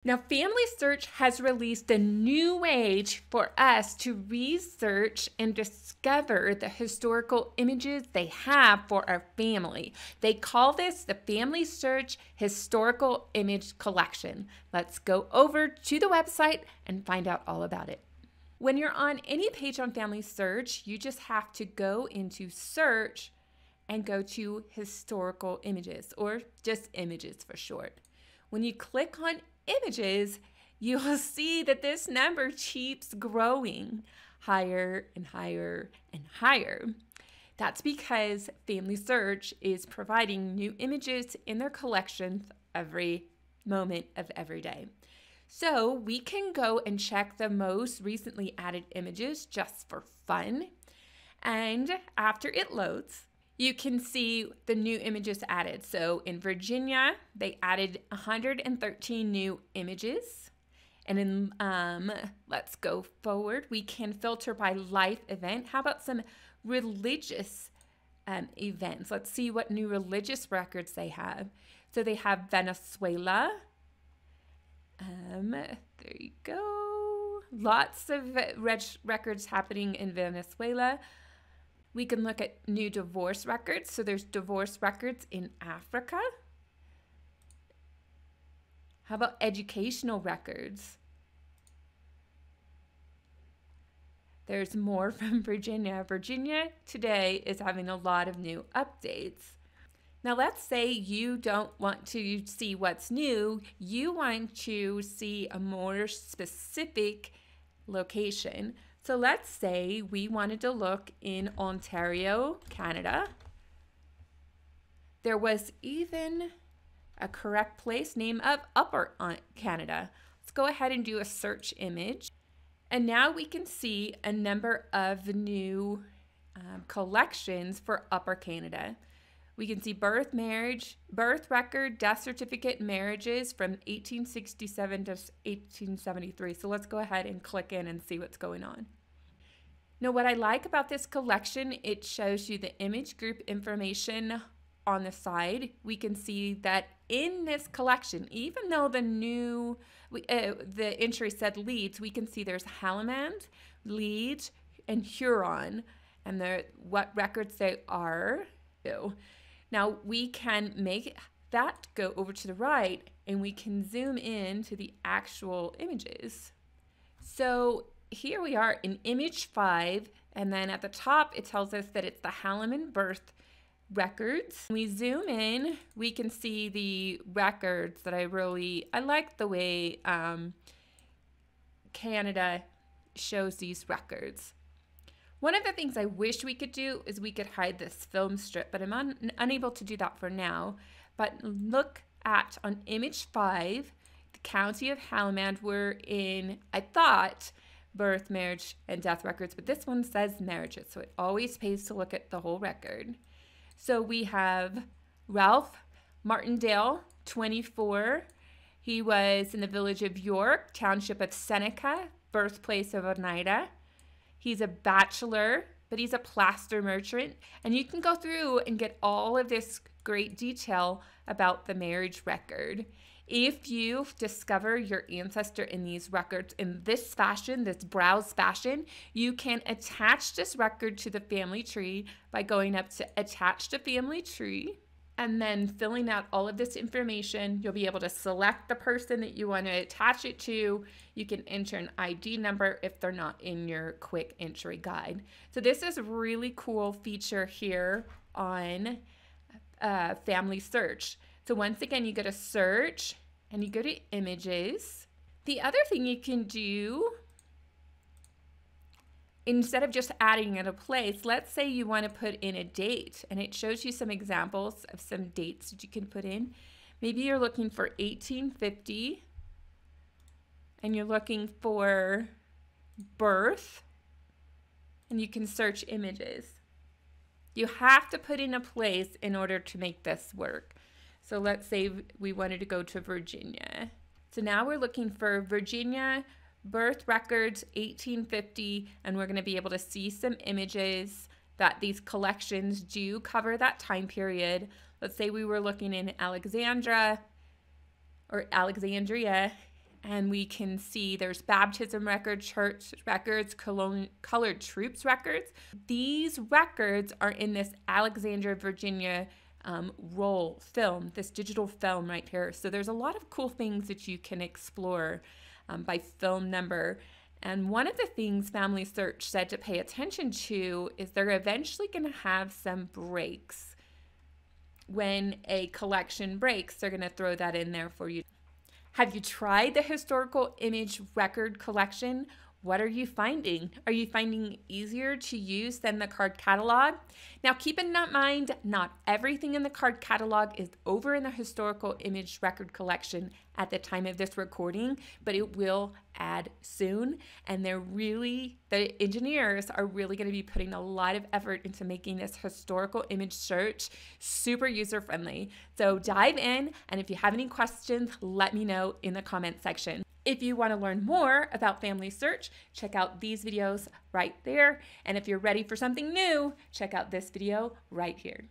Now, FamilySearch has released a new way for us to research and discover the historical images they have for our family. They call this the FamilySearch Historical Image Collection. Let's go over to the website and find out all about it. When you're on any page on FamilySearch, you just have to go into search and go to historical images, or just images for short. When you click on images, you'll see that this number keeps growing higher and higher and higher. That's because FamilySearch is providing new images in their collections every moment of every day. So we can go and check the most recently added images just for fun. And after it loads, you can see the new images added. So in Virginia, they added 113 new images. And in, let's go forward, we can filter by life event. How about some religious events? Let's see what new religious records they have. So they have Venezuela. There you go. Lots of records happening in Venezuela. We can look at new divorce records. So there's divorce records in Africa. How about educational records? There's more from Virginia. Virginia today is having a lot of new updates. Now let's say you don't want to see what's new. You want to see a more specific location. So let's say we wanted to look in Ontario, Canada. There was even a correct place name of Upper Canada. Let's go ahead and do a search image. And now we can see a number of new collections for Upper Canada. We can see birth, marriage, birth record, death certificate, marriages from 1867 to 1873. So let's go ahead and click in and see what's going on. Now, what I like about this collection, it shows you the image group information on the side. We can see that in this collection, even though the entry said Leeds, we can see there's Haldimand, Leeds, and Huron, and what records they are. Now we can make that go over to the right and we can zoom in to the actual images. So here we are in image 5, and then at the top it tells us that it's the Haldimand birth records. When we zoom in, we can see the records that I like the way Canada shows these records. One of the things I wish we could do is we could hide this film strip, but I'm unable to do that for now. But look at on image 5, the county of Haldimand. We're in, I thought, birth, marriage, and death records, but this one says marriages, so it always pays to look at the whole record. So we have Ralph Martindale, 24. He was in the village of York, township of Seneca, birthplace of Oneida. He's a bachelor, but he's a plaster merchant. And you can go through and get all of this great detail about the marriage record. If you discover your ancestor in these records in this fashion, this browse fashion, you can attach this record to the family tree by going up to Attach to Family Tree and then filling out all of this information. You'll be able to select the person that you want to attach it to. You can enter an ID number if they're not in your quick entry guide. So this is a really cool feature here on FamilySearch. So once again, you go to search and you go to images. The other thing you can do, instead of just adding in a place, let's say you want to put in a date, and it shows you some examples of some dates that you can put in. Maybe you're looking for 1850 and you're looking for birth, and you can search images. You have to put in a place in order to make this work. So let's say we wanted to go to Virginia. So now we're looking for Virginia birth records 1850, and we're going to be able to see some images that these collections do cover that time period. Let's say we were looking in Alexandria, and we can see there's baptism records, church records, colored troops records. These records are in this Alexandria, Virginia roll film, this digital film right here. So there's a lot of cool things that you can explore by film number. And one of the things FamilySearch said to pay attention to is they're eventually going to have some breaks. When a collection breaks, they're going to throw that in there for you. Have you tried the historical image record collection? What are you finding? Are you finding it easier to use than the card catalog? Now keep in mind, not everything in the card catalog is over in the historical image record collection at the time of this recording, but it will add soon. And the engineers are really going to be putting a lot of effort into making this historical image search super user-friendly. So dive in, and if you have any questions, let me know in the comment section. If you want to learn more about FamilySearch, check out these videos right there. And if you're ready for something new, check out this video right here.